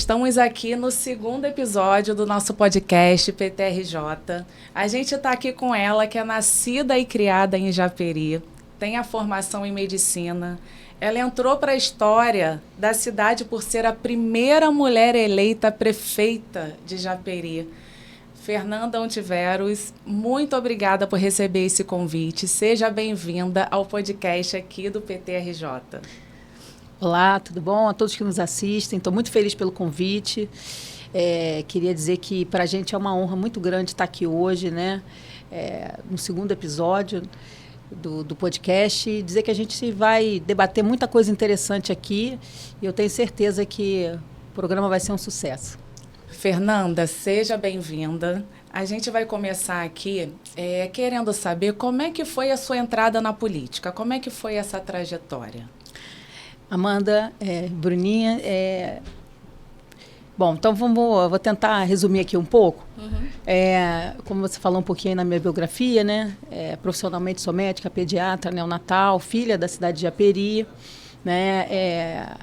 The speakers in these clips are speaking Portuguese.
Estamos aqui no segundo episódio do nosso podcast PTRJ. A gente está aqui com ela, que é nascida e criada em Japeri, tem a formação em medicina. Ela entrou para a história da cidade por ser a primeira mulher eleita prefeita de Japeri. Fernanda Ontiveros, muito obrigada por receber esse convite. Seja bem-vinda ao podcast aqui do PTRJ. Olá, tudo bom? A todos que nos assistem, estou muito feliz pelo convite. Queria dizer que para a gente é uma honra muito grande estar aqui hoje, né? No segundo episódio do podcast, e dizer que a gente vai debater muita coisa interessante aqui e eu tenho certeza que o programa vai ser um sucesso. Fernanda, seja bem-vinda. A gente vai começar aqui querendo saber como é que foi a sua entrada na política, como é que foi essa trajetória? Amanda, Bruninha, bom, então vou tentar resumir aqui um pouco. Uhum. Como você falou um pouquinho na minha biografia, né? Profissionalmente sou médica, pediatra, neonatal, filha da cidade de Japeri, né?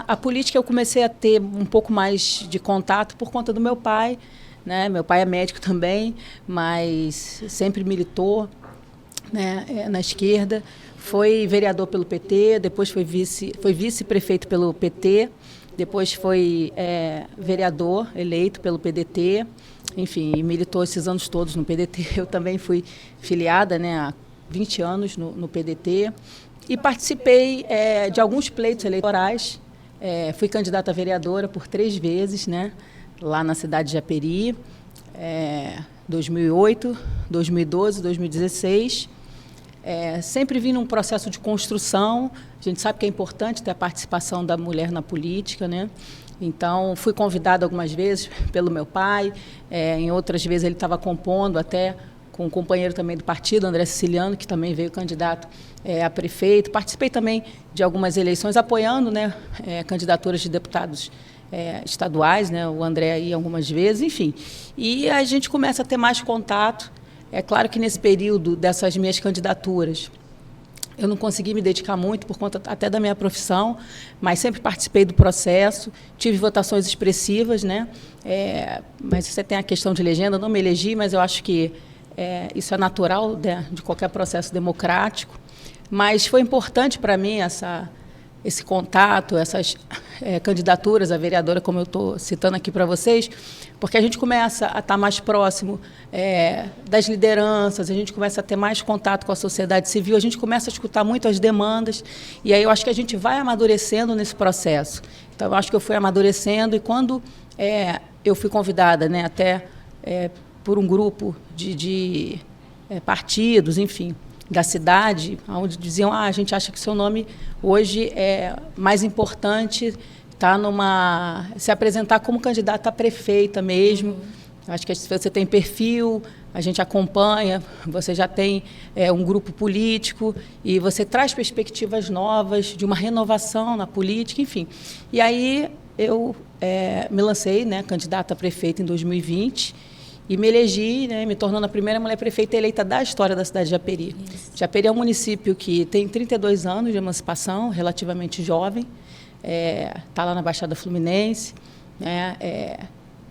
A política eu comecei a ter um pouco mais de contato por conta do meu pai, né? Meu pai é médico também, mas sempre militou, né? Na esquerda. Foi vereador pelo PT, depois foi vice-prefeito pelo PT, depois foi vereador eleito pelo PDT, enfim, militou esses anos todos no PDT. Eu também fui filiada, né, há 20 anos no PDT e participei de alguns pleitos eleitorais. Fui candidata a vereadora por 3 vezes, né, lá na cidade de Japeri, 2008, 2012, 2016. Sempre vim num processo de construção. A gente sabe que é importante ter a participação da mulher na política, né? Então, fui convidada algumas vezes pelo meu pai, em outras vezes ele estava compondo até com um companheiro também do partido, André Siciliano, que também veio candidato a prefeito. Participei também de algumas eleições, apoiando, né, candidaturas de deputados estaduais, né, o André aí algumas vezes, enfim. E a gente começa a ter mais contato. É claro que nesse período dessas minhas candidaturas, eu não consegui me dedicar muito por conta até da minha profissão, mas sempre participei do processo, tive votações expressivas, né? Mas você tem a questão de legenda, eu não me elegi, mas eu acho que isso é natural, né, de qualquer processo democrático. Mas foi importante para mim esse contato, essas candidaturas a vereadora, como eu estou citando aqui para vocês, porque a gente começa a estar mais próximo das lideranças, a gente começa a ter mais contato com a sociedade civil, a gente começa a escutar muito as demandas, e aí eu acho que a gente vai amadurecendo nesse processo. Então, eu acho que eu fui amadurecendo, e quando eu fui convidada, né, até por um grupo de partidos, enfim, da cidade, onde diziam, a gente acha que seu nome hoje é mais importante, se apresentar como candidata a prefeita mesmo. Acho que se você tem perfil, a gente acompanha, você já tem um grupo político e você traz perspectivas novas de uma renovação na política, enfim. E aí eu me lancei, né, candidata a prefeita em 2020, e me elegi, né, me tornando a primeira mulher prefeita eleita da história da cidade de Japeri. Japeri é um município que tem 32 anos de emancipação, relativamente jovem, está lá na Baixada Fluminense, né,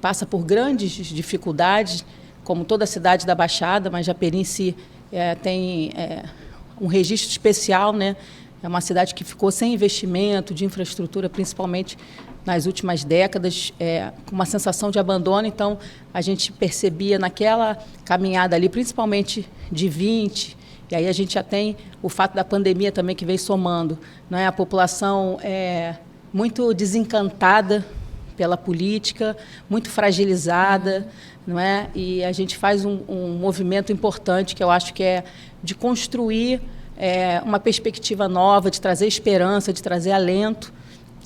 passa por grandes dificuldades, como toda a cidade da Baixada, mas Japeri em si tem um registro especial, né? É uma cidade que ficou sem investimento de infraestrutura, principalmente nas últimas décadas, com uma sensação de abandono. Então, a gente percebia naquela caminhada ali, principalmente de 20, e aí a gente já tem o fato da pandemia também que veio somando, não é? A população muito desencantada pela política, muito fragilizada, não é? E a gente faz um movimento importante que eu acho que é de construir uma perspectiva nova, de trazer esperança, de trazer alento.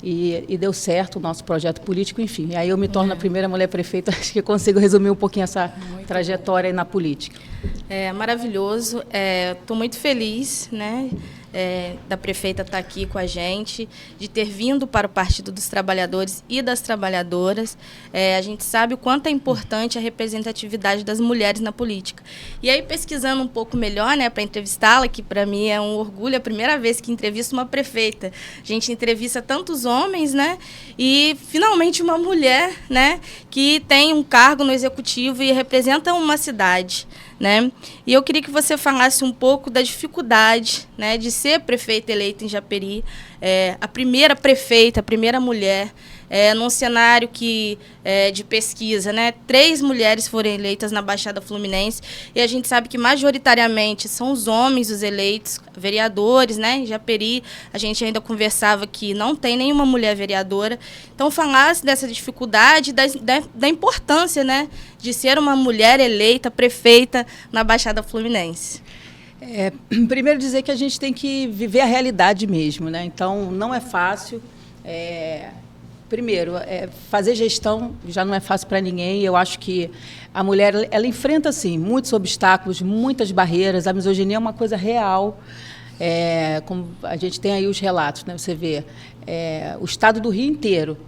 E deu certo o nosso projeto político, enfim. E aí eu me torno a primeira mulher prefeita, acho que eu consigo resumir um pouquinho essa trajetória aí na política. Maravilhoso. Estou muito feliz, né, da prefeita estar aqui com a gente, de ter vindo para o Partido dos Trabalhadores e das Trabalhadoras. A gente sabe o quanto é importante a representatividade das mulheres na política. E aí, pesquisando um pouco melhor, né, para entrevistá-la, que para mim é um orgulho, é a primeira vez que entrevisto uma prefeita. A gente entrevista tantos homens, né, e finalmente uma mulher, né, que tem um cargo no executivo e representa uma cidade, né? E eu queria que você falasse um pouco da dificuldade, né, de ser prefeita eleita em Japeri, a primeira prefeita, a primeira mulher, num cenário de pesquisa, né, 3 mulheres foram eleitas na Baixada Fluminense, e a gente sabe que majoritariamente são os homens os eleitos, vereadores, né, em Japeri. A gente ainda conversava que não tem nenhuma mulher vereadora. Então, falasse dessa dificuldade, da importância, né, de ser uma mulher eleita prefeita na Baixada Fluminense. Primeiro dizer que a gente tem que viver a realidade mesmo, né? Então, não é fácil. Primeiro, fazer gestão já não é fácil para ninguém. Eu acho que a mulher ela enfrenta, assim, muitos obstáculos, muitas barreiras. A misoginia é uma coisa real. Como a gente tem aí os relatos, né? Você vê o estado do Rio inteiro,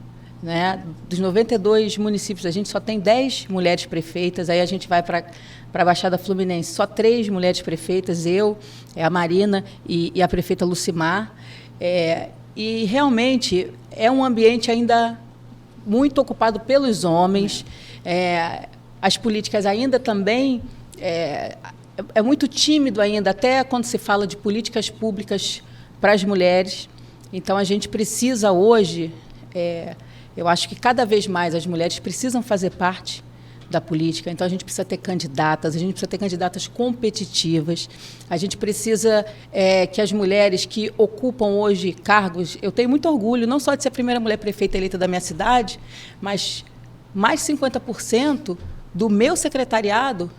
né? Dos 92 municípios, a gente só tem 10 mulheres prefeitas. Aí a gente vai para a Baixada Fluminense, só 3 mulheres prefeitas, eu, a Marina e a prefeita Lucimar. E realmente é um ambiente ainda muito ocupado pelos homens. As políticas ainda também é muito tímido ainda, até quando se fala de políticas públicas para as mulheres. Então a gente precisa hoje, eu acho que cada vez mais as mulheres precisam fazer parte da política. Então a gente precisa ter candidatas, a gente precisa ter candidatas competitivas, a gente precisa que as mulheres que ocupam hoje cargos, eu tenho muito orgulho não só de ser a primeira mulher prefeita eleita da minha cidade, mas mais de 50% do meu secretariado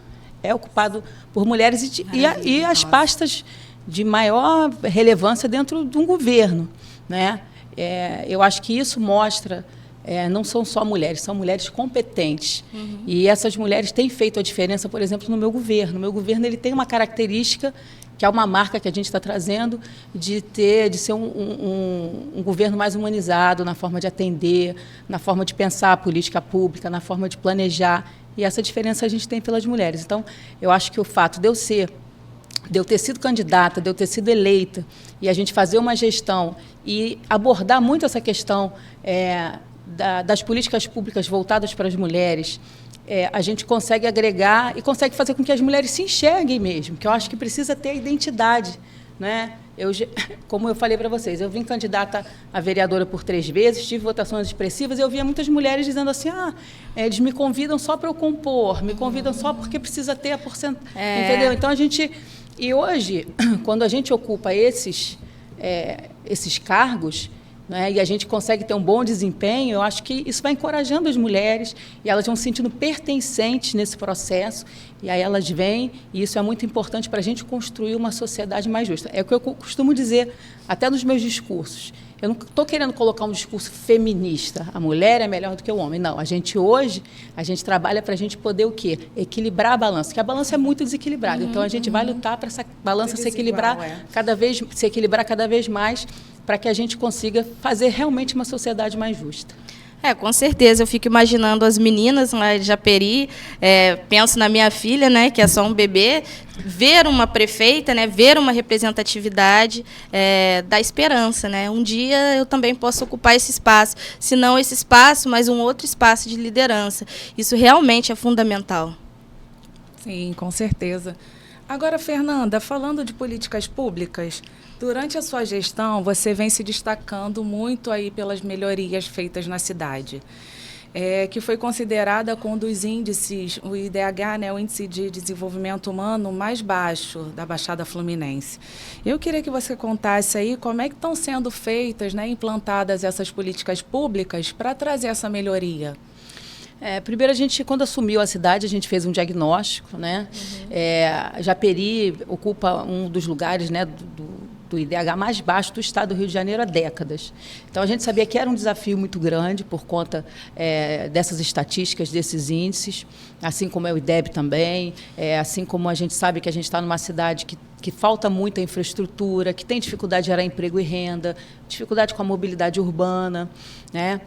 é ocupado por mulheres e as pastas de maior relevância dentro de um governo, né? Eu acho que isso mostra não são só mulheres, são mulheres competentes. Uhum. E essas mulheres têm feito a diferença, por exemplo, no meu governo. O meu governo ele tem uma característica, que é uma marca que a gente está trazendo, de ser um governo mais humanizado na forma de atender, na forma de pensar a política pública, na forma de planejar. E essa diferença a gente tem pelas mulheres. Então, eu acho que o fato de eu ter sido candidata, de eu ter sido eleita, e a gente fazer uma gestão e abordar muito essa questão das políticas públicas voltadas para as mulheres, a gente consegue agregar e consegue fazer com que as mulheres se enxerguem mesmo, que eu acho que precisa ter a identidade, né? Como eu falei para vocês, eu vim candidata a vereadora por 3 vezes, tive votações expressivas, e eu via muitas mulheres dizendo assim, eles me convidam só para eu compor, me convidam só porque precisa ter a porcentagem, entendeu? Então, e hoje, quando a gente ocupa esses cargos, né, e a gente consegue ter um bom desempenho, eu acho que isso vai encorajando as mulheres e elas vão se sentindo pertencentes nesse processo, e aí elas vêm, e isso é muito importante para a gente construir uma sociedade mais justa. É o que eu costumo dizer até nos meus discursos. Eu não estou querendo colocar um discurso feminista, a mulher é melhor do que o homem. Não, hoje, a gente trabalha para a gente poder o quê? Equilibrar a balança, porque a balança é muito desequilibrada. Então, a gente vai lutar para essa balança se equilibrar cada vez mais, para que a gente consiga fazer realmente uma sociedade mais justa. Com certeza. Eu fico imaginando as meninas lá de Japeri, penso na minha filha, né, que é só um bebê, ver uma prefeita, né, ver uma representatividade, dá esperança, né? Um dia eu também posso ocupar esse espaço, se não esse espaço, mas um outro espaço de liderança. Isso realmente é fundamental. Sim, com certeza. Agora, Fernanda, falando de políticas públicas, durante a sua gestão, você vem se destacando muito aí pelas melhorias feitas na cidade, que foi considerada com um dos índices, o IDH, né, o Índice de Desenvolvimento Humano mais baixo da Baixada Fluminense. Eu queria que você contasse aí como é que estão sendo feitas, né, implantadas essas políticas públicas para trazer essa melhoria. Primeiro, a gente, quando assumiu a cidade, a gente fez um diagnóstico, né? Japeri ocupa um dos lugares, né, do IDH mais baixo do estado do Rio de Janeiro há décadas. Então, a gente sabia que era um desafio muito grande por conta dessas estatísticas, desses índices, assim como é o IDEB também, assim como a gente sabe que a gente está numa cidade que que falta muita infraestrutura, que tem dificuldade de gerar emprego e renda, dificuldade com a mobilidade urbana, né?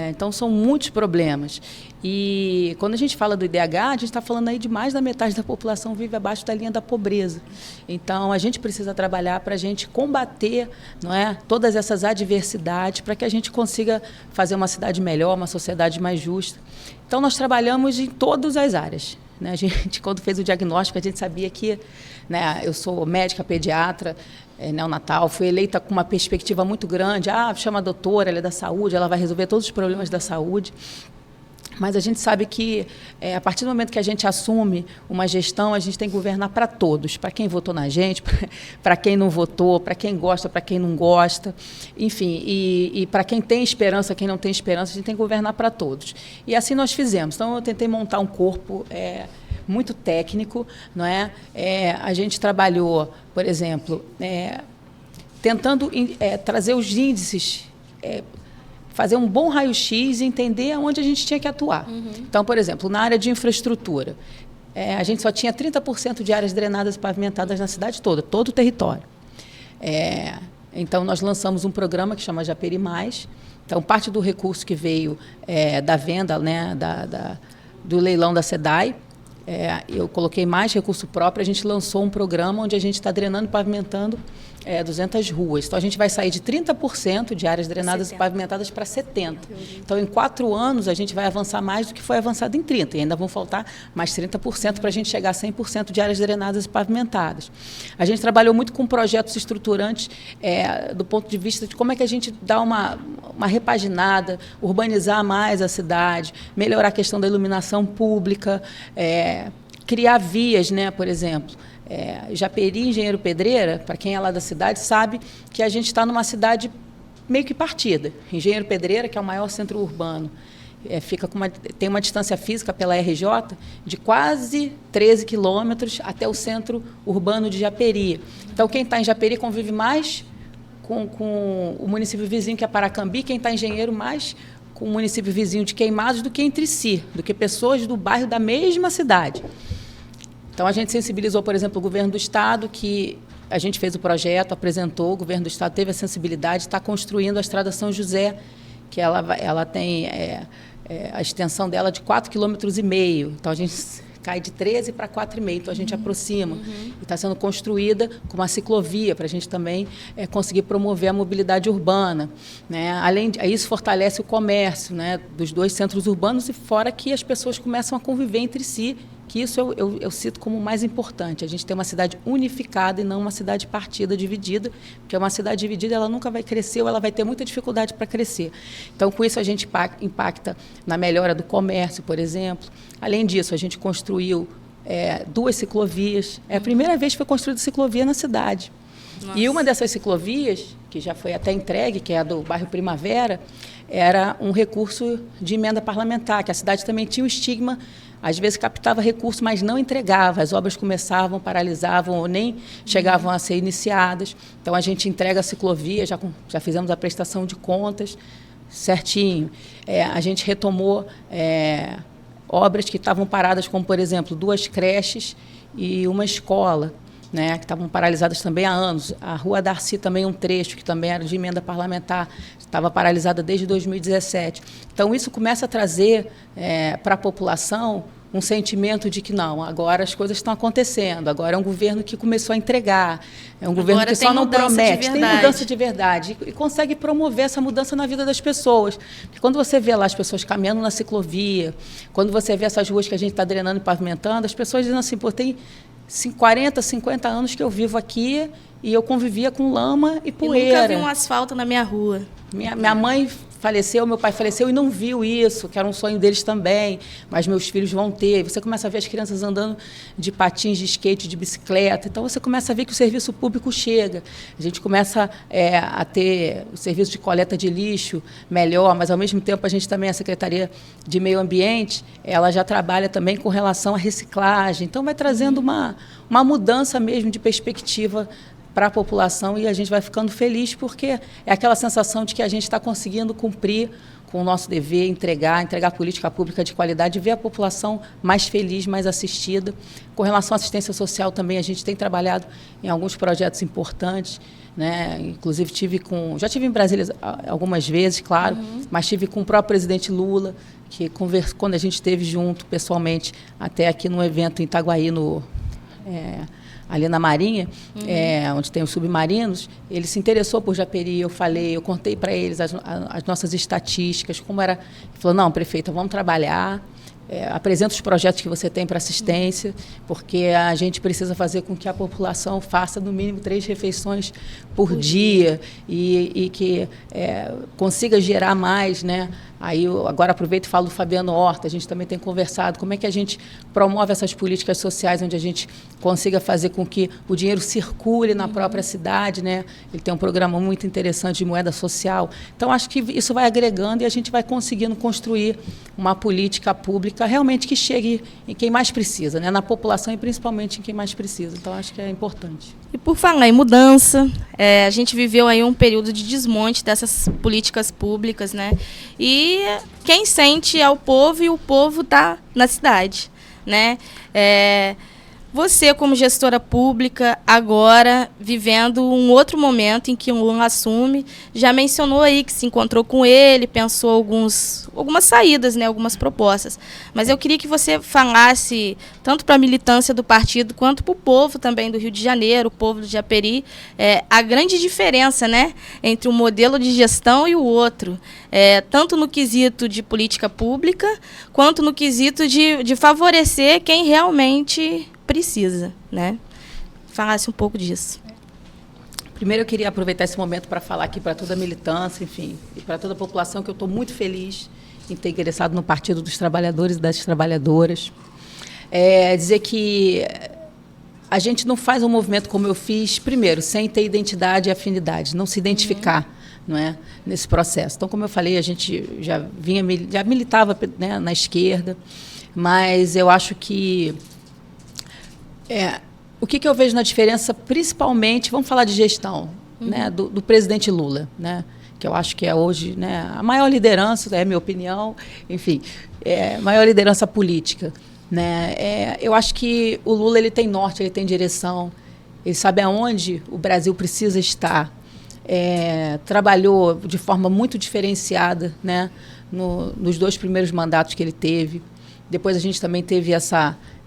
Então, são muitos problemas. E quando a gente fala do IDH, a gente está falando aí de mais da metade da população vive abaixo da linha da pobreza. Então, a gente precisa trabalhar para a gente combater, não é, todas essas adversidades, para que a gente consiga fazer uma cidade melhor, uma sociedade mais justa. Então, nós trabalhamos em todas as áreas. Né? A gente, quando fez o diagnóstico, a gente sabia que, né, eu sou médica pediatra, neonatal, fui eleita com uma perspectiva muito grande. Chama a doutora, ela é da saúde, ela vai resolver todos os problemas da saúde. Mas a gente sabe que, a partir do momento que a gente assume uma gestão, a gente tem que governar para todos, para quem votou na gente, para quem não votou, para quem gosta, para quem não gosta, enfim, e para quem tem esperança, quem não tem esperança, a gente tem que governar para todos. E assim nós fizemos. Então, eu tentei montar um corpo muito técnico, não é? A gente trabalhou, por exemplo, tentando trazer os índices, fazer um bom raio-x e entender onde a gente tinha que atuar. Então, por exemplo, na área de infraestrutura, a gente só tinha 30% de áreas drenadas e pavimentadas na cidade toda, todo o território. Então, nós lançamos um programa que chama Japeri Mais. Então, parte do recurso que veio da venda, né, do leilão da SEDAI, eu coloquei mais recurso próprio, a gente lançou um programa onde a gente está drenando e pavimentando 200 ruas. Então, a gente vai sair de 30% de áreas drenadas 70. E pavimentadas para 70%. Então, em 4 anos, a gente vai avançar mais do que foi avançado em 30%. E ainda vão faltar mais 30% para a gente chegar a 100% de áreas drenadas e pavimentadas. A gente trabalhou muito com projetos estruturantes do ponto de vista de como é que a gente dá uma repaginada, urbanizar mais a cidade, melhorar a questão da iluminação pública, criar vias, né, por exemplo. Japeri, Engenheiro Pedreira, para quem é lá da cidade, sabe que a gente está numa cidade meio que partida. Engenheiro Pedreira, que é o maior centro urbano, tem uma distância física pela RJ de quase 13 quilômetros até o centro urbano de Japeri. Então, quem está em Japeri convive mais com o município vizinho, que é Paracambi, quem está em Engenheiro mais com o município vizinho de Queimados do que entre si, do que pessoas do bairro da mesma cidade. Então, a gente sensibilizou, por exemplo, o governo do Estado, que a gente fez o projeto, apresentou, o governo do Estado teve a sensibilidade, está construindo a Estrada São José, que ela tem a extensão dela de 4,5 km. Então, a gente cai de 13 para 4,5, então a gente aproxima. E está sendo construída com uma ciclovia para a gente também conseguir promover a mobilidade urbana. Né? Além isso fortalece o comércio, né, dos 2 centros urbanos, e fora que as pessoas começam a conviver entre si, que isso eu cito como o mais importante. A gente tem uma cidade unificada e não uma cidade partida, dividida, porque uma cidade dividida ela nunca vai crescer ou ela vai ter muita dificuldade para crescer. Então, com isso, a gente impacta na melhora do comércio, por exemplo. Além disso, a gente construiu 2 ciclovias. É a primeira vez que foi construída ciclovia na cidade. Nossa. E uma dessas ciclovias, que já foi até entregue, que é a do bairro Primavera, era um recurso de emenda parlamentar, que a cidade também tinha o estigma, às vezes captava recurso, mas não entregava. As obras começavam, paralisavam ou nem chegavam a ser iniciadas. Então, a gente entrega a ciclovia, já fizemos a prestação de contas certinho. A gente retomou obras que estavam paradas, como, por exemplo, 2 creches e uma escola, né, que estavam paralisadas também há anos. A Rua Darcy também, um trecho, que também era de emenda parlamentar, estava paralisada desde 2017. Então, isso começa a trazer para a população um sentimento de que não, agora as coisas estão acontecendo, agora é um governo que começou a entregar, é um governo que só não promete, tem mudança de verdade e consegue promover essa mudança na vida das pessoas. Porque quando você vê lá as pessoas caminhando na ciclovia, quando você vê essas ruas que a gente está drenando e pavimentando, as pessoas dizem assim, pô, tem 40, 50 anos que eu vivo aqui e eu convivia com lama e poeira. Eu nunca vi um asfalto na minha rua. Minha mãe faleceu, meu pai faleceu e não viu isso, que era um sonho deles também, mas meus filhos vão ter. E você começa a ver as crianças andando de patins, de skate, de bicicleta. Então, você começa a ver que o serviço público chega. A gente começa a ter o serviço de coleta de lixo melhor, mas, ao mesmo tempo, a gente também, a Secretaria de Meio Ambiente, ela já trabalha também com relação à reciclagem. Então, vai trazendo uma mudança mesmo de perspectiva para a população, e a gente vai ficando feliz porque é aquela sensação de que a gente está conseguindo cumprir com o nosso dever, entregar política pública de qualidade, ver a população mais feliz, mais assistida. Com relação à assistência social também, a gente tem trabalhado em alguns projetos importantes, né? Inclusive já tive em Brasília algumas vezes, claro, mas tive com o próprio presidente Lula, que quando a gente esteve junto pessoalmente, até aqui no evento em Itaguaí, ali na Marinha, onde tem os submarinos, ele se interessou por Japeri, eu contei para eles as nossas estatísticas, como era. Ele falou, não, prefeita, vamos trabalhar, apresenta os projetos que você tem para assistência, porque a gente precisa fazer com que a população faça no mínimo 3 refeições por dia e que consiga gerar mais, né? Aí eu agora aproveito e falo do Fabiano Horta, a gente também tem conversado como é que a gente promove essas políticas sociais onde a gente consiga fazer com que o dinheiro circule na própria cidade, né? Ele tem um programa muito interessante de moeda social. Então, acho que isso vai agregando e a gente vai conseguindo construir uma política pública realmente que chegue em quem mais precisa, né? Na população e principalmente em quem mais precisa. Então, acho que é importante. E por falar em mudança, a gente viveu aí um período de desmonte dessas políticas públicas, né? E quem sente é o povo e o povo está na cidade, né? Você, como gestora pública, agora vivendo um outro momento em que o Lula assume, já mencionou aí que se encontrou com ele, pensou algumas saídas, né, algumas propostas. Mas eu queria que você falasse, tanto para a militância do partido, quanto para o povo também do Rio de Janeiro, o povo do Japeri, a grande diferença, né, entre um modelo de gestão e o outro. Tanto no quesito de política pública, quanto no quesito de favorecer quem realmente precisa, né? Falasse um pouco disso. Primeiro, eu queria aproveitar esse momento para falar aqui para toda a militância, enfim, e para toda a população, que eu estou muito feliz em ter ingressado no Partido dos Trabalhadores e das Trabalhadoras. Dizer que a gente não faz um movimento como eu fiz, primeiro, sem ter identidade e afinidade, não se identificar, não é, nesse processo. Então, como eu falei, a gente já militava, né, na esquerda, mas eu acho que o que eu vejo na diferença, principalmente, vamos falar de gestão, né, do presidente Lula, né, que eu acho que é hoje, né, a maior liderança, é a minha opinião, enfim, a maior liderança política. Né? Eu acho que o Lula ele tem norte, ele tem direção, ele sabe aonde o Brasil precisa estar. Trabalhou de forma muito diferenciada, né, nos 2 primeiros mandatos que ele teve. Depois a gente também teve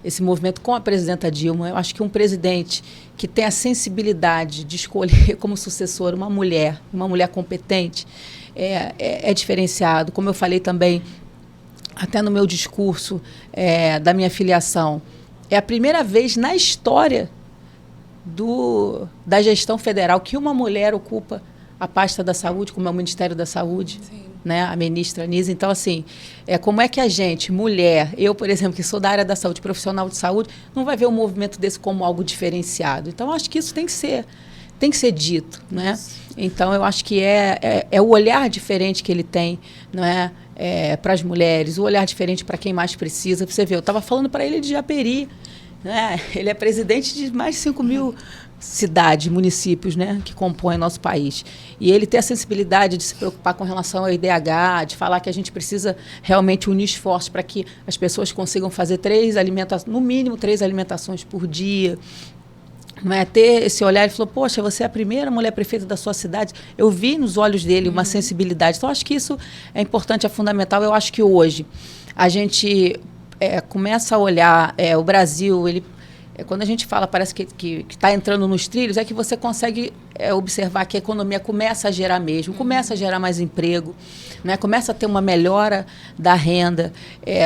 esse movimento com a presidenta Dilma. Eu acho que um presidente que tem a sensibilidade de escolher como sucessora uma mulher competente é diferenciado. Como eu falei também, até no meu discurso da minha filiação, é a primeira vez na história da gestão federal que uma mulher ocupa a pasta da saúde, como é o Ministério da Saúde, né, a ministra Anísia. Então, assim, como é que a gente, mulher, eu, por exemplo, que sou da área da saúde, profissional de saúde, não vai ver um movimento desse como algo diferenciado? Então, acho que isso tem que ser dito, né? Então, eu acho que é o olhar diferente que ele tem, não é? Para as mulheres, o olhar diferente para quem mais precisa. Você vê, eu estava falando para ele de Japeri, né? Ele é presidente de mais de 5 mil cidades, municípios, né, que compõem o nosso país. E ele tem a sensibilidade de se preocupar com relação ao IDH, de falar que a gente precisa realmente unir esforços para que as pessoas consigam fazer no mínimo 3 alimentações por dia. Não é? Ter esse olhar, ele falou, poxa, você é a primeira mulher prefeita da sua cidade. Eu vi nos olhos dele uma sensibilidade. Então, acho que isso é importante, é fundamental. Eu acho que hoje a gente começa a olhar o Brasil, quando a gente fala, parece que está entrando nos trilhos, é que você consegue observar que a economia começa a gerar mesmo, começa a gerar mais emprego, né? Começa a ter uma melhora da renda,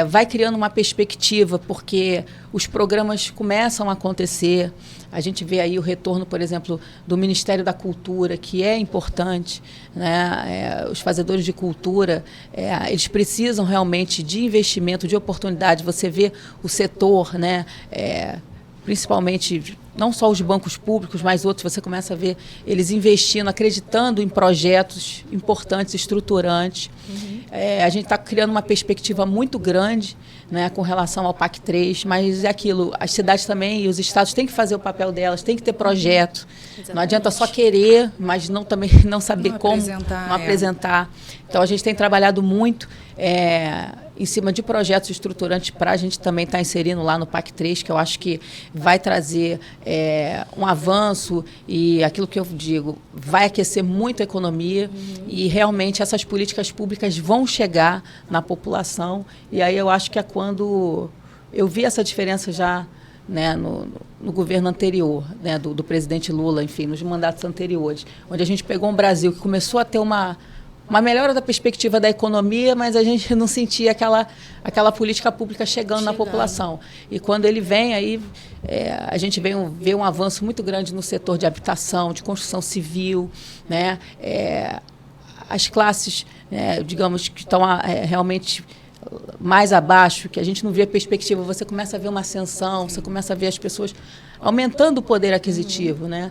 vai criando uma perspectiva, porque os programas começam a acontecer. A gente vê aí o retorno, por exemplo, do Ministério da Cultura, que é importante, né? Os fazedores de cultura, eles precisam realmente de investimento, de oportunidade. Você vê o setor, né? Principalmente, não só os bancos públicos, mas outros, você começa a ver eles investindo, acreditando em projetos importantes, estruturantes. A gente está criando uma perspectiva muito grande, né, com relação ao PAC 3, mas é aquilo, as cidades também e os estados têm que fazer o papel delas, têm que ter projeto. Exatamente. Não adianta só querer, mas também não saber como apresentar. Então, a gente tem trabalhado muito em cima de projetos estruturantes para a gente também estar inserindo lá no PAC 3, que eu acho que vai trazer um avanço e aquilo que eu digo, vai aquecer muito a economia e realmente essas políticas públicas vão chegar na população. E aí eu acho que é quando eu vi essa diferença já, né, no governo anterior, né, do presidente Lula, enfim, nos mandatos anteriores, onde a gente pegou um Brasil que começou a ter uma melhora da perspectiva da economia, mas a gente não sentia aquela política pública chegando na população. E quando ele vem, aí a gente vê um avanço muito grande no setor de habitação, de construção civil, né? As classes, digamos, que estão realmente mais abaixo, que a gente não vê a perspectiva, você começa a ver uma ascensão, você começa a ver as pessoas aumentando o poder aquisitivo, né?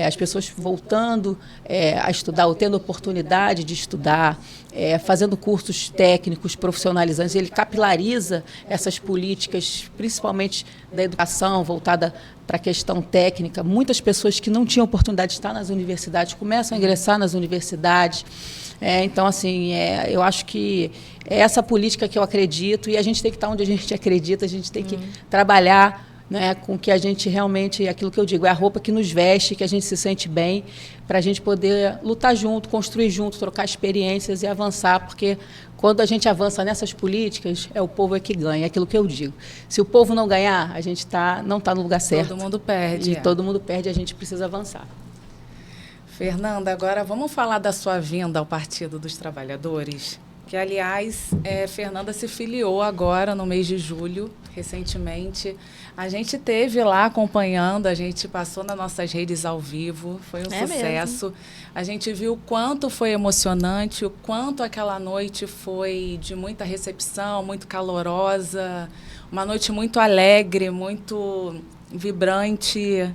As pessoas voltando a estudar, ou tendo oportunidade de estudar, fazendo cursos técnicos, profissionalizantes. Ele capilariza essas políticas, principalmente da educação, voltada para a questão técnica. Muitas pessoas que não tinham oportunidade de estar nas universidades começam a ingressar nas universidades. Então, assim, eu acho que é essa política que eu acredito, e a gente tem que estar onde a gente acredita, a gente tem que trabalhar, né, com que a gente realmente, aquilo que eu digo, é a roupa que nos veste, que a gente se sente bem, para a gente poder lutar junto, construir junto, trocar experiências e avançar, porque quando a gente avança nessas políticas, o povo que ganha, é aquilo que eu digo. Se o povo não ganhar, a gente não está no lugar certo. Todo mundo perde. E todo mundo perde, a gente precisa avançar. Fernanda, agora vamos falar da sua vinda ao Partido dos Trabalhadores, que, aliás, Fernanda se filiou agora no mês de julho, recentemente. A gente esteve lá acompanhando, a gente passou nas nossas redes ao vivo, foi um sucesso. Mesmo. A gente viu o quanto foi emocionante, o quanto aquela noite foi de muita recepção, muito calorosa, uma noite muito alegre, muito vibrante.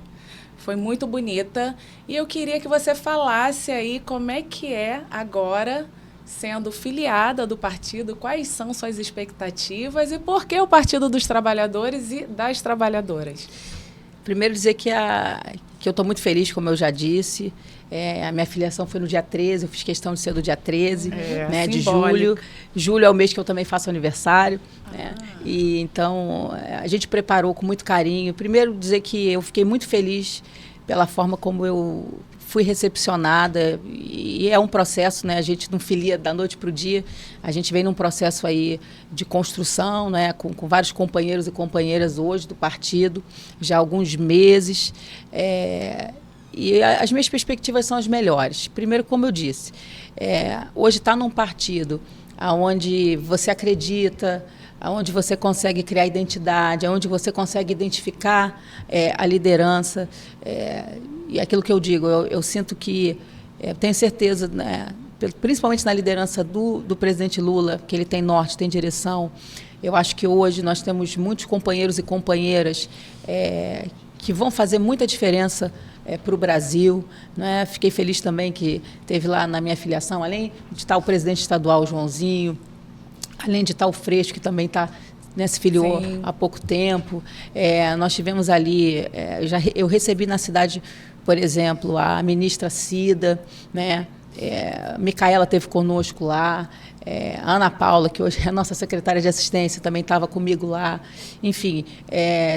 Foi muito bonita. E eu queria que você falasse aí como é que é agora, sendo filiada do partido, quais são suas expectativas e por que o Partido dos Trabalhadores e das Trabalhadoras? Primeiro dizer que eu estou muito feliz, como eu já disse. A minha filiação foi no dia 13, eu fiz questão de ser do dia 13, né, de julho. Julho é o mês que eu também faço aniversário. Né? E, então, a gente preparou com muito carinho. Primeiro dizer que eu fiquei muito feliz pela forma como eu fui recepcionada, e é um processo, né? A gente não filia da noite para o dia, a gente vem num processo aí de construção, né? Com vários companheiros e companheiras hoje do partido, já há alguns meses, e as minhas perspectivas são as melhores. Primeiro, como eu disse, hoje está num partido onde você acredita, onde você consegue criar identidade, onde você consegue identificar a liderança, e aquilo que eu digo, eu sinto que, tenho certeza, né, principalmente na liderança do presidente Lula, que ele tem norte, tem direção. Eu acho que hoje nós temos muitos companheiros e companheiras que vão fazer muita diferença para o Brasil. Né? Fiquei feliz também que teve lá na minha filiação, além de estar o presidente estadual, Joãozinho, além de estar o Freixo, que também se filiou há pouco tempo. Nós tivemos ali, eu recebi na cidade, por exemplo, a ministra Cida, né? Micaela esteve conosco lá, a Ana Paula, que hoje é a nossa secretária de assistência, também estava comigo lá. Enfim,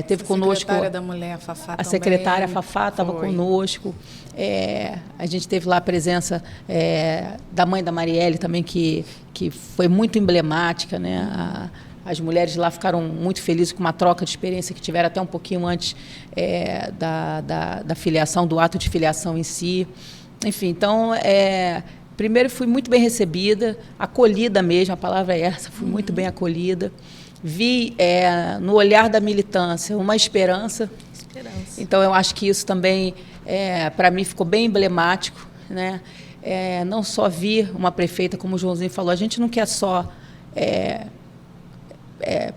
teve conosco... A secretária da Mulher, a Fafá, a secretária Fafá estava conosco. A gente teve lá a presença da mãe da Marielle também, que foi muito emblemática, né? As mulheres lá ficaram muito felizes com uma troca de experiência que tiveram até um pouquinho antes da filiação, do ato de filiação em si. Enfim, então, primeiro fui muito bem recebida, acolhida mesmo, a palavra é essa, fui muito bem acolhida. Vi no olhar da militância uma esperança. Então, eu acho que isso também, para mim, ficou bem emblemático. Né? Não só vi uma prefeita, como o Joãozinho falou, a gente não quer só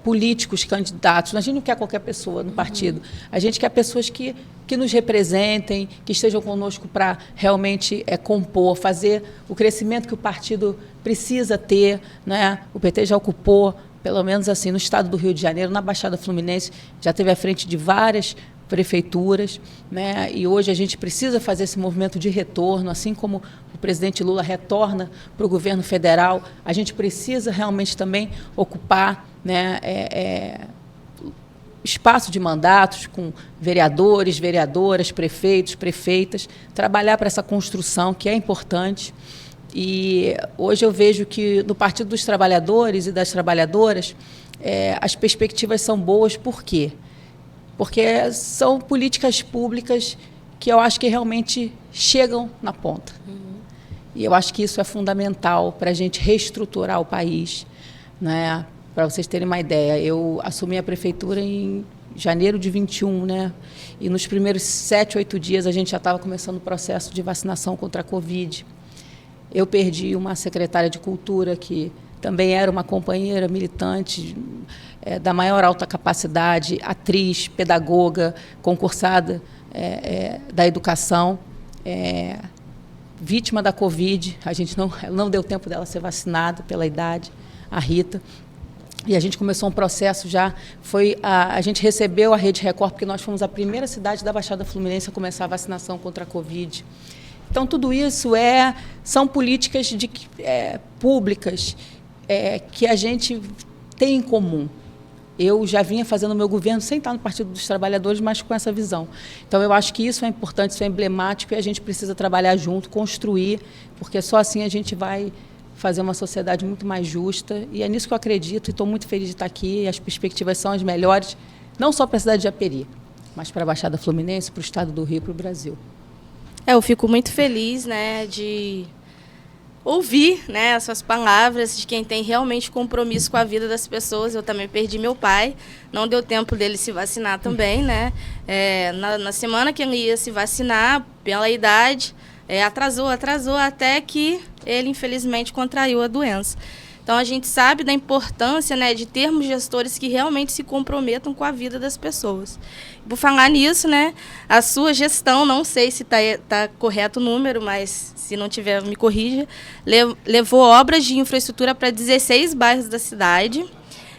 políticos, candidatos. A gente não quer qualquer pessoa no partido. A gente quer pessoas que nos representem, que estejam conosco para realmente compor, fazer o crescimento que o partido precisa ter, né? O PT já ocupou, pelo menos assim, no estado do Rio de Janeiro, na Baixada Fluminense, já esteve à frente de várias prefeituras, né? E hoje a gente precisa fazer esse movimento de retorno, assim como o presidente Lula retorna para o governo federal, a gente precisa realmente também ocupar, né, espaço de mandatos com vereadores, vereadoras, prefeitos, prefeitas, trabalhar para essa construção que é importante. E hoje eu vejo que no Partido dos Trabalhadores e das Trabalhadoras as perspectivas são boas. Por quê? Porque são políticas públicas que eu acho que realmente chegam na ponta. E eu acho que isso é fundamental para a gente reestruturar o país, né? Para vocês terem uma ideia, eu assumi a prefeitura em janeiro de 21, né? E nos primeiros 7, 8 dias a gente já estava começando o processo de vacinação contra a Covid. Eu perdi uma secretária de Cultura que também era uma companheira militante da maior alta capacidade, atriz, pedagoga, concursada da educação, vítima da Covid. A gente não deu tempo dela ser vacinada pela idade, a Rita. E a gente começou um processo já, a gente recebeu a Rede Record, porque nós fomos a primeira cidade da Baixada Fluminense a começar a vacinação contra a Covid. Então, tudo isso são políticas públicas que a gente tem em comum. Eu já vinha fazendo o meu governo sem estar no Partido dos Trabalhadores, mas com essa visão. Então, eu acho que isso é importante, isso é emblemático, e a gente precisa trabalhar junto, construir, porque só assim a gente vai fazer uma sociedade muito mais justa. E é nisso que eu acredito, e estou muito feliz de estar aqui. E as perspectivas são as melhores, não só para a cidade de Japeri, mas para a Baixada Fluminense, para o estado do Rio, para o Brasil. Eu fico muito feliz, né, de ouvir, né, as suas palavras de quem tem realmente compromisso com a vida das pessoas. Eu também perdi meu pai, não deu tempo dele se vacinar também, né? Na semana que ele ia se vacinar, pela idade, atrasou até que ele, infelizmente, contraiu a doença. Então, a gente sabe da importância, né, de termos gestores que realmente se comprometam com a vida das pessoas. Por falar nisso, né, a sua gestão, não sei se tá correto o número, mas se não tiver, me corrija, levou obras de infraestrutura para 16 bairros da cidade.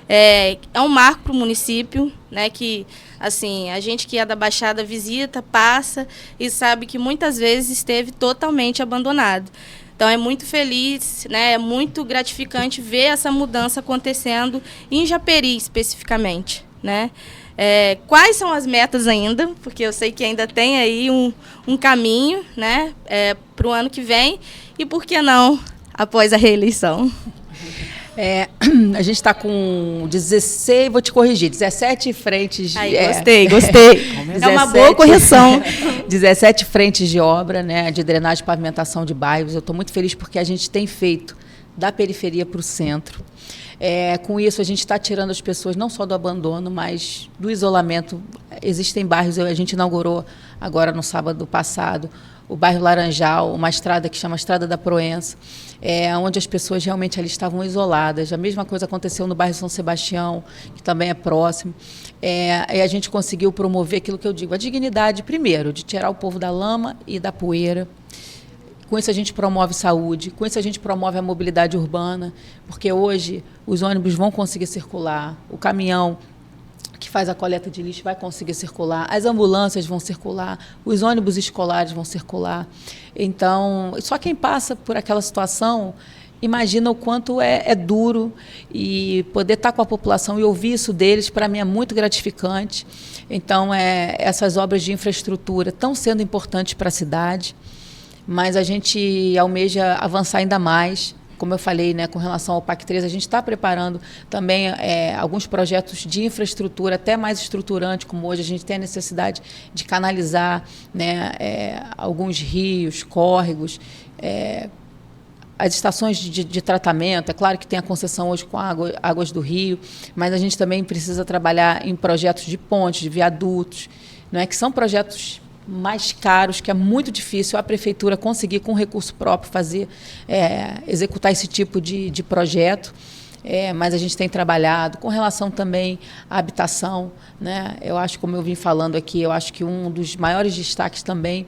É um marco para o município, né, que assim, a gente que é da Baixada visita, passa e sabe que muitas vezes esteve totalmente abandonado. Então, é muito feliz, né, é muito gratificante ver essa mudança acontecendo em Japeri, especificamente, né? Quais são as metas ainda? Porque eu sei que ainda tem aí um caminho, né, para o ano que vem. E por que não após a reeleição? A gente está com 16, vou te corrigir, 17 frentes. Gostei. É uma boa correção. 17 frentes de obra, né, de drenagem e pavimentação de bairros. Eu estou muito feliz porque a gente tem feito da periferia para o centro. Com isso, a gente está tirando as pessoas não só do abandono, mas do isolamento. Existem bairros, a gente inaugurou agora no sábado passado, o bairro Laranjal, uma estrada que chama Estrada da Proença, onde as pessoas realmente ali estavam isoladas. A mesma coisa aconteceu no bairro São Sebastião, que também é próximo. E a gente conseguiu promover aquilo que eu digo, a dignidade, primeiro, de tirar o povo da lama e da poeira. Com isso a gente promove saúde, com isso a gente promove a mobilidade urbana, porque hoje os ônibus vão conseguir circular, o caminhão que faz a coleta de lixo vai conseguir circular, as ambulâncias vão circular, os ônibus escolares vão circular. Então, só quem passa por aquela situação imagina o quanto é duro, e poder estar com a população e ouvir isso deles, para mim, é muito gratificante. Então, essas obras de infraestrutura estão sendo importantes para a cidade, mas a gente almeja avançar ainda mais. Como eu falei, né, com relação ao PAC 3, a gente está preparando também alguns projetos de infraestrutura, até mais estruturante, como hoje a gente tem a necessidade de canalizar, né, alguns rios, córregos, as estações de tratamento. É claro que tem a concessão hoje com águas do rio, mas a gente também precisa trabalhar em projetos de pontes, de viadutos, né, que são projetos mais caros, que é muito difícil a prefeitura conseguir, com recurso próprio, executar esse tipo de projeto. mas a gente tem trabalhado com relação também à habitação, né? Eu acho, como eu vim falando aqui, eu acho que um dos maiores destaques também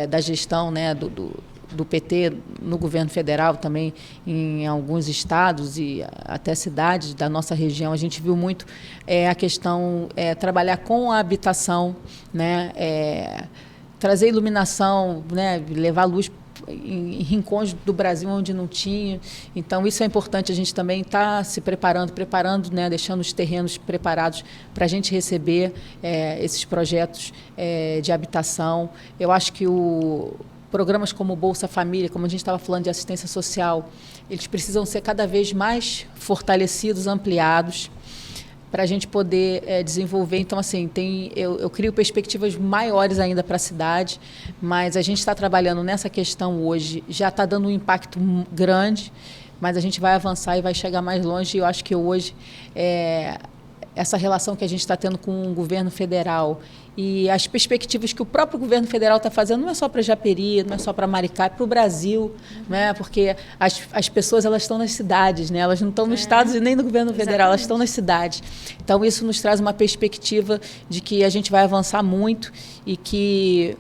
da gestão, né, do PT no governo federal, também em alguns estados e até cidades da nossa região, a gente viu muito a questão trabalhar com a habitação, né, trazer iluminação, né, levar luz em rincões do Brasil onde não tinha. Então, isso é importante, a gente também está se preparando, né, deixando os terrenos preparados para a gente receber esses projetos de habitação. Eu acho que programas como o Bolsa Família, como a gente estava falando de assistência social, eles precisam ser cada vez mais fortalecidos, ampliados, para a gente poder desenvolver. Então, assim, eu crio perspectivas maiores ainda para a cidade, mas a gente está trabalhando nessa questão hoje, já está dando um impacto grande, mas a gente vai avançar e vai chegar mais longe. E eu acho que hoje, essa relação que a gente está tendo com o governo federal e as perspectivas que o próprio governo federal está fazendo, não é só para Japeri, não é só para Maricá, é para o Brasil, né? Porque as pessoas, elas estão nas cidades, né? Elas não estão nos estados e nem no governo federal, elas estão nas cidades. Então, isso nos traz uma perspectiva de que a gente vai avançar muito e que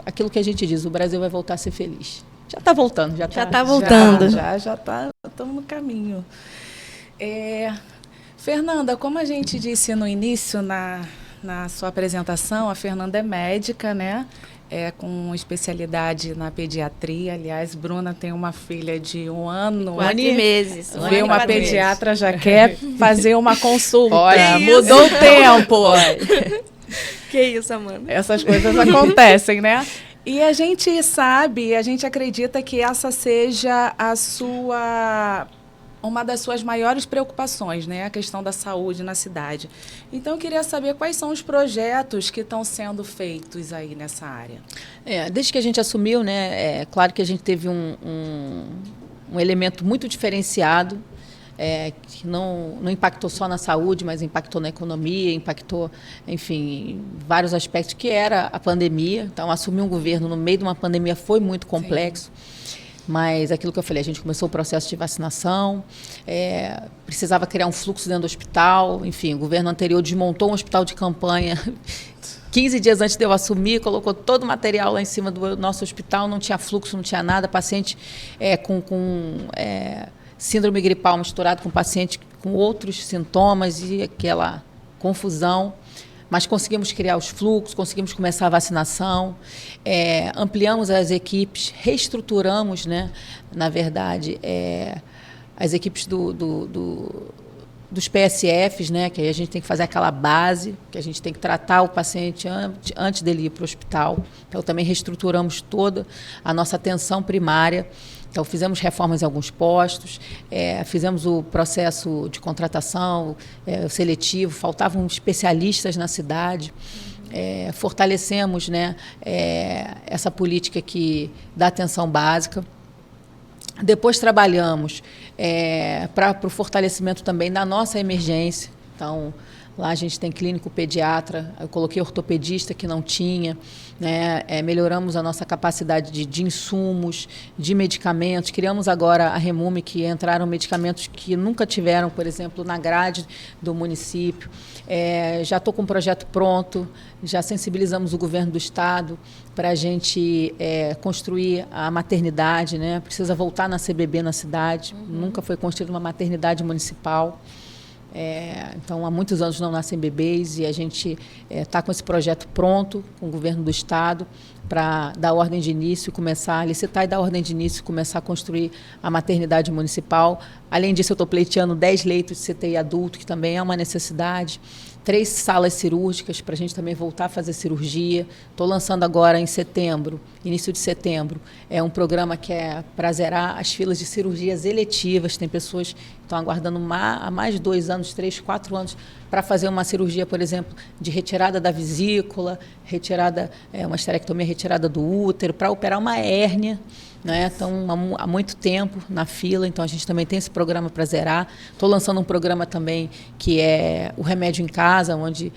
aquilo que a gente diz, o Brasil vai voltar a ser feliz. Já está voltando. Já está voltando. Já estamos no caminho. Fernanda, como a gente disse no início, na sua apresentação, a Fernanda é médica, né? Com especialidade na pediatria. Aliás, Bruna tem uma filha de 1 ano. 4 meses. Vê uma pediatra, já quer fazer uma consulta. Olha, mudou o tempo. Que isso, Amanda? Essas coisas acontecem, né? E a gente sabe, a gente acredita que essa seja uma das suas maiores preocupações, né? A questão da saúde na cidade. Então, eu queria saber quais são os projetos que estão sendo feitos aí nessa área. Desde que a gente assumiu, né? Claro que a gente teve um elemento muito diferenciado, que não impactou só na saúde, mas impactou na economia, impactou, enfim, em vários aspectos, que era a pandemia. Então, assumir um governo no meio de uma pandemia foi muito complexo. Sim. Mas aquilo que eu falei, a gente começou o processo de vacinação, precisava criar um fluxo dentro do hospital, enfim, o governo anterior desmontou um hospital de campanha 15 dias antes de eu assumir, colocou todo o material lá em cima do nosso hospital, não tinha fluxo, não tinha nada, paciente com síndrome gripal misturado com paciente com outros sintomas e aquela confusão. Mas conseguimos criar os fluxos, conseguimos começar a vacinação, ampliamos as equipes, reestruturamos, né, na verdade, as equipes dos PSFs, né, que aí a gente tem que fazer aquela base, que a gente tem que tratar o paciente antes dele ir para o hospital. Então, também reestruturamos toda a nossa atenção primária. Então, fizemos reformas em alguns postos, fizemos o processo de contratação seletivo, faltavam especialistas na cidade, fortalecemos, né, essa política aqui da atenção básica. Depois trabalhamos para o fortalecimento também da nossa emergência. Então, lá a gente tem clínico pediatra, eu coloquei ortopedista que não tinha, né? Melhoramos a nossa capacidade de insumos, de medicamentos. Criamos agora a Remume, que entraram medicamentos que nunca tiveram, por exemplo, na grade do município. Já estou com um projeto pronto, já sensibilizamos o governo do estado para a gente construir a maternidade, né? Precisa voltar na CBB na cidade, nunca foi construída uma maternidade municipal. Então, há muitos anos não nascem bebês e a gente está com esse projeto pronto com o governo do estado para dar ordem de início, começar a licitar e dar ordem de início, começar a construir a maternidade municipal. Além disso, eu estou pleiteando 10 leitos de CTI adulto, que também é uma necessidade. 3 salas cirúrgicas para a gente também voltar a fazer cirurgia. Estou lançando agora em setembro, início de setembro, um programa que é para zerar as filas de cirurgias eletivas. Tem pessoas que estão aguardando há mais de 2 anos, 3, 4 anos, para fazer uma cirurgia, por exemplo, de retirada da vesícula, uma esterectomia, retirada do útero, para operar uma hérnia, né? Estão há muito tempo na fila, então a gente também tem esse programa para zerar. Estou lançando um programa também que é o remédio em casa, onde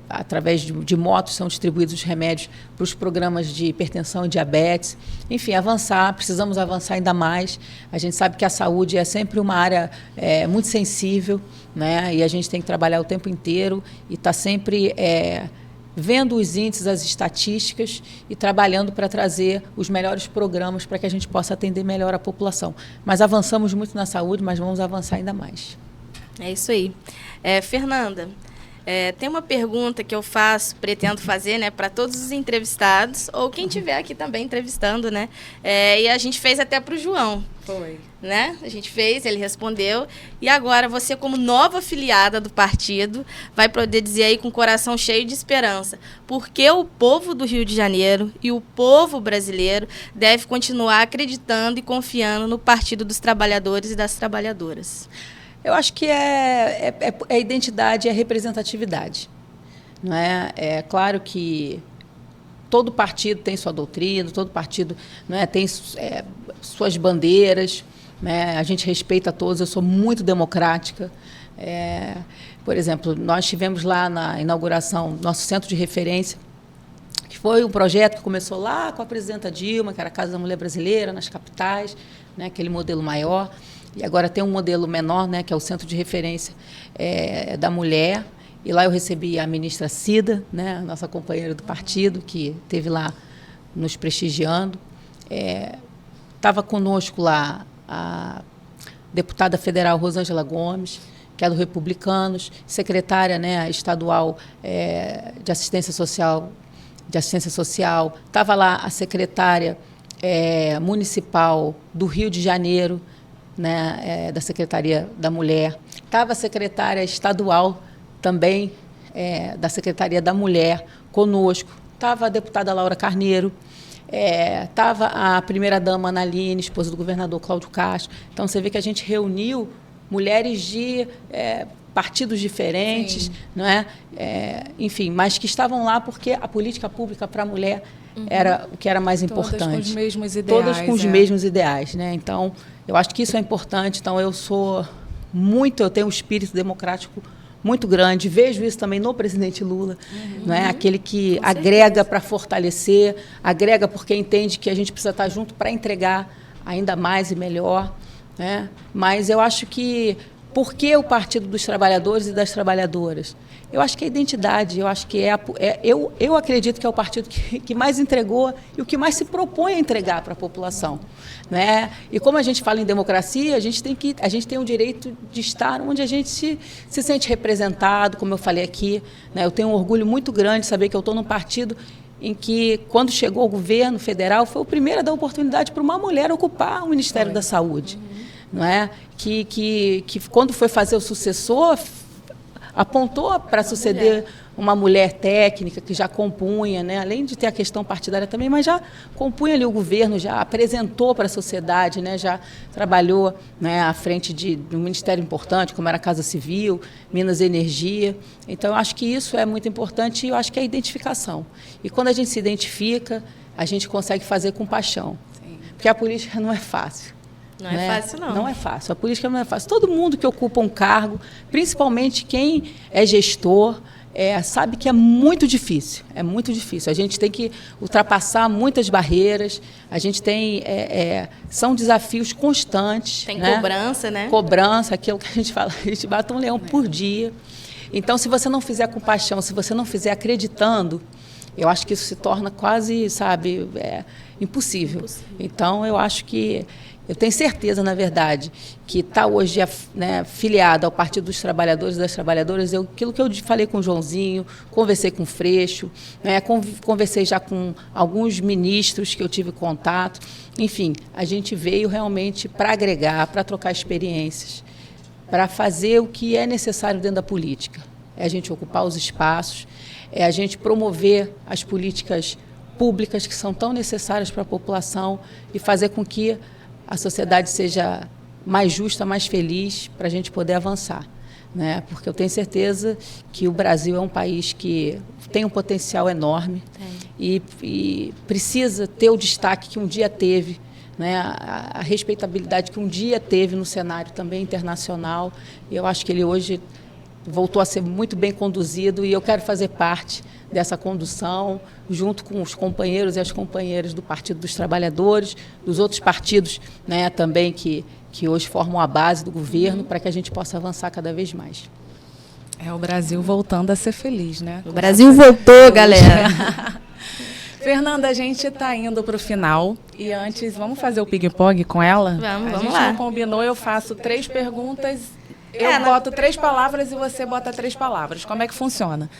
através de motos são distribuídos os remédios para os programas de hipertensão e diabetes. Enfim, precisamos avançar ainda mais. A gente sabe que a saúde é sempre uma área muito sensível, né? E a gente tem que trabalhar o tempo inteiro e está sempre vendo os índices, as estatísticas e trabalhando para trazer os melhores programas para que a gente possa atender melhor a população. Mas avançamos muito na saúde, mas vamos avançar ainda mais. É isso aí. Fernanda, tem uma pergunta que eu pretendo fazer, né, para todos os entrevistados, ou quem estiver aqui também entrevistando, né? E a gente fez até para o João. Foi. Né? A gente fez, ele respondeu. E agora você, como nova afiliada do partido, vai poder dizer aí com o coração cheio de esperança por que o povo do Rio de Janeiro e o povo brasileiro deve continuar acreditando e confiando no Partido dos Trabalhadores e das Trabalhadoras. Eu acho que é identidade e é representatividade. Não é? É claro que todo partido tem sua doutrina, todo partido, não é, tem suas bandeiras, né? A gente respeita todos, eu sou muito democrática. Por exemplo, nós tivemos lá na inauguração nosso centro de referência, que foi um projeto que começou lá com a presidenta Dilma, que era a Casa da Mulher Brasileira, nas capitais, né, aquele modelo maior. E agora tem um modelo menor, né, que é o Centro de Referência da Mulher. E lá eu recebi a ministra Cida, né, a nossa companheira do partido, que esteve lá nos prestigiando. Estava conosco lá a deputada federal Rosângela Gomes, que é do Republicanos, secretária, né, estadual de assistência social. Estava lá a secretária municipal do Rio de Janeiro, né, da Secretaria da Mulher. Estava a secretária estadual também da Secretaria da Mulher conosco. Estava a deputada Laura Carneiro. Estava a primeira-dama Ana Aline, esposa do governador Cláudio Castro. Então, você vê que a gente reuniu mulheres de partidos diferentes, não é? Enfim, mas que estavam lá porque a política pública para a mulher era o que era mais importante. Todas com os mesmos ideais. Todas com os mesmos ideais, né? Então, eu acho que isso é importante. Então, eu tenho um espírito democrático muito grande. Vejo isso também no presidente Lula, não é? Aquele que agrega para fortalecer, agrega porque entende que a gente precisa estar junto para entregar ainda mais e melhor, né? Mas eu acho que por que o Partido dos Trabalhadores e das Trabalhadoras? Eu acho que é a identidade, eu acho que eu acredito que é o partido que mais entregou e o que mais se propõe a entregar para a população, né? E como a gente fala em democracia, a gente tem o direito de estar onde a gente se sente representado, como eu falei aqui, né? Eu tenho um orgulho muito grande de saber que eu estou num partido em que, quando chegou o governo federal, foi o primeiro a dar oportunidade para uma mulher ocupar o Ministério da Saúde. Não é? Que quando foi fazer o sucessor, apontou para suceder uma mulher técnica que já compunha, né? Além de ter a questão partidária também, mas já compunha ali o governo, já apresentou para a sociedade, né? Já trabalhou, né, à frente de um ministério importante, como era a Casa Civil, Minas e Energia. Então, eu acho que isso é muito importante e eu acho que é a identificação. E quando a gente se identifica, a gente consegue fazer com paixão. Sim. Porque a política não é fácil. Não é fácil, não. Não é fácil. A política não é fácil. Todo mundo que ocupa um cargo, principalmente quem é gestor, sabe que é muito difícil. É muito difícil. A gente tem que ultrapassar muitas barreiras. A gente tem... são desafios constantes. Tem, né? Cobrança, né? Cobrança, aquilo que a gente fala. A gente bate um leão por dia. Então, se você não fizer com paixão, se você não fizer acreditando, eu acho que isso se torna quase, sabe, impossível. Então, eu acho que... Eu tenho certeza, na verdade, que está hoje, né, filiado ao Partido dos Trabalhadores e das Trabalhadoras, aquilo que eu falei com o Joãozinho, conversei com o Freixo, né, conversei já com alguns ministros que eu tive contato. Enfim, a gente veio realmente para agregar, para trocar experiências, para fazer o que é necessário dentro da política. É a gente ocupar os espaços, é a gente promover as políticas públicas que são tão necessárias para a população e fazer com que a sociedade seja mais justa, mais feliz, para a gente poder avançar. né? Porque eu tenho certeza que o Brasil é um país que tem um potencial enorme e precisa ter o destaque que um dia teve, né? A respeitabilidade que um dia teve no cenário também internacional. E eu acho que ele hoje voltou a ser muito bem conduzido e eu quero fazer parte dessa condução, junto com os companheiros e as companheiras do Partido dos Trabalhadores, dos outros partidos, né, também que hoje formam a base do governo, para que a gente possa avançar cada vez mais. É o Brasil voltando a ser feliz, né? O Brasil voltou, galera. Fernanda, a gente está indo para o final e antes, vamos fazer o ping-pong com ela? Vamos a gente lá. não combinou, eu faço 3 perguntas, eu boto 3 palavras e você bota 3 palavras. Como é que funciona?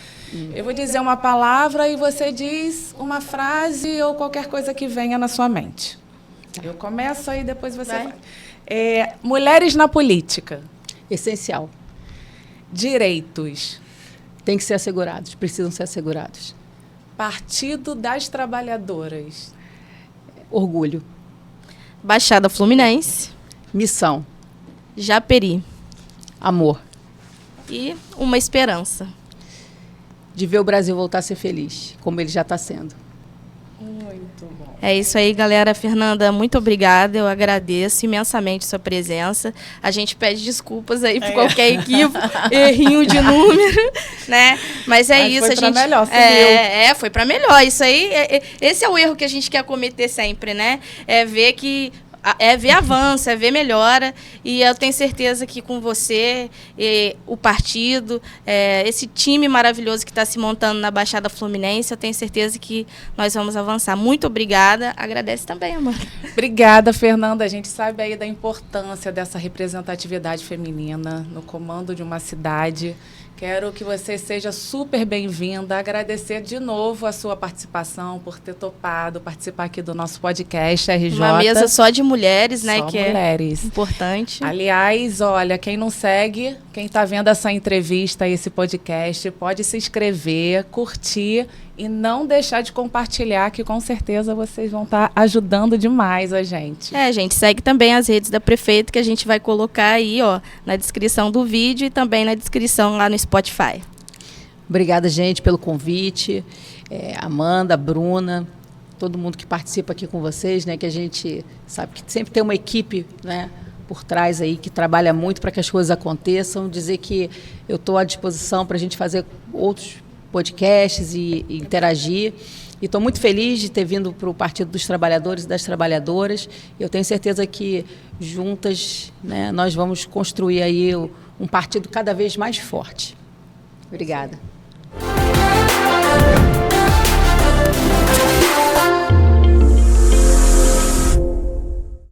Eu vou dizer uma palavra e você diz uma frase ou qualquer coisa que venha na sua mente. Eu começo aí, depois você vai. Mulheres na política. Essencial. Direitos. Tem que ser assegurados, precisam ser assegurados. Partido das Trabalhadoras. Orgulho. Baixada Fluminense. Missão. Japeri. Amor. E uma esperança. De ver o Brasil voltar a ser feliz, como ele já está sendo. Muito bom. É isso aí, galera. Fernanda, muito obrigada. Eu agradeço imensamente sua presença. A gente pede desculpas aí por qualquer equívoco, errinho de número, né? Mas isso, foi a gente. melhor, foi para melhor. Isso aí, esse é o erro que a gente quer cometer sempre, né? É ver que ver avanço, é ver melhora, e eu tenho certeza que com você, o partido, esse time maravilhoso que está se montando na Baixada Fluminense, eu tenho certeza que nós vamos avançar. Muito obrigada, agradece também, amor. Obrigada, Fernanda. A gente sabe aí da importância dessa representatividade feminina no comando de uma cidade. Quero que você seja super bem-vinda. Agradecer de novo a sua participação, por ter topado participar aqui do nosso podcast RJ. Uma mesa só de mulheres, né? Só que mulheres. É importante. Aliás, olha, quem não segue, quem está vendo essa entrevista, esse podcast, pode se inscrever, curtir e não deixar de compartilhar, que com certeza vocês vão estar ajudando demais a gente. Gente, segue também as redes da prefeita, que a gente vai colocar aí, ó, na descrição do vídeo e também na descrição lá no Spotify. Obrigada, gente, pelo convite. Amanda, Bruna, todo mundo que participa aqui com vocês, né, que a gente sabe que sempre tem uma equipe, né, por trás aí, que trabalha muito para que as coisas aconteçam. Dizer que eu estou à disposição para a gente fazer outros podcasts e interagir. E estou muito feliz de ter vindo para o Partido dos Trabalhadores e das Trabalhadoras. Eu tenho certeza que juntas, né, nós vamos construir aí um partido cada vez mais forte. Obrigada.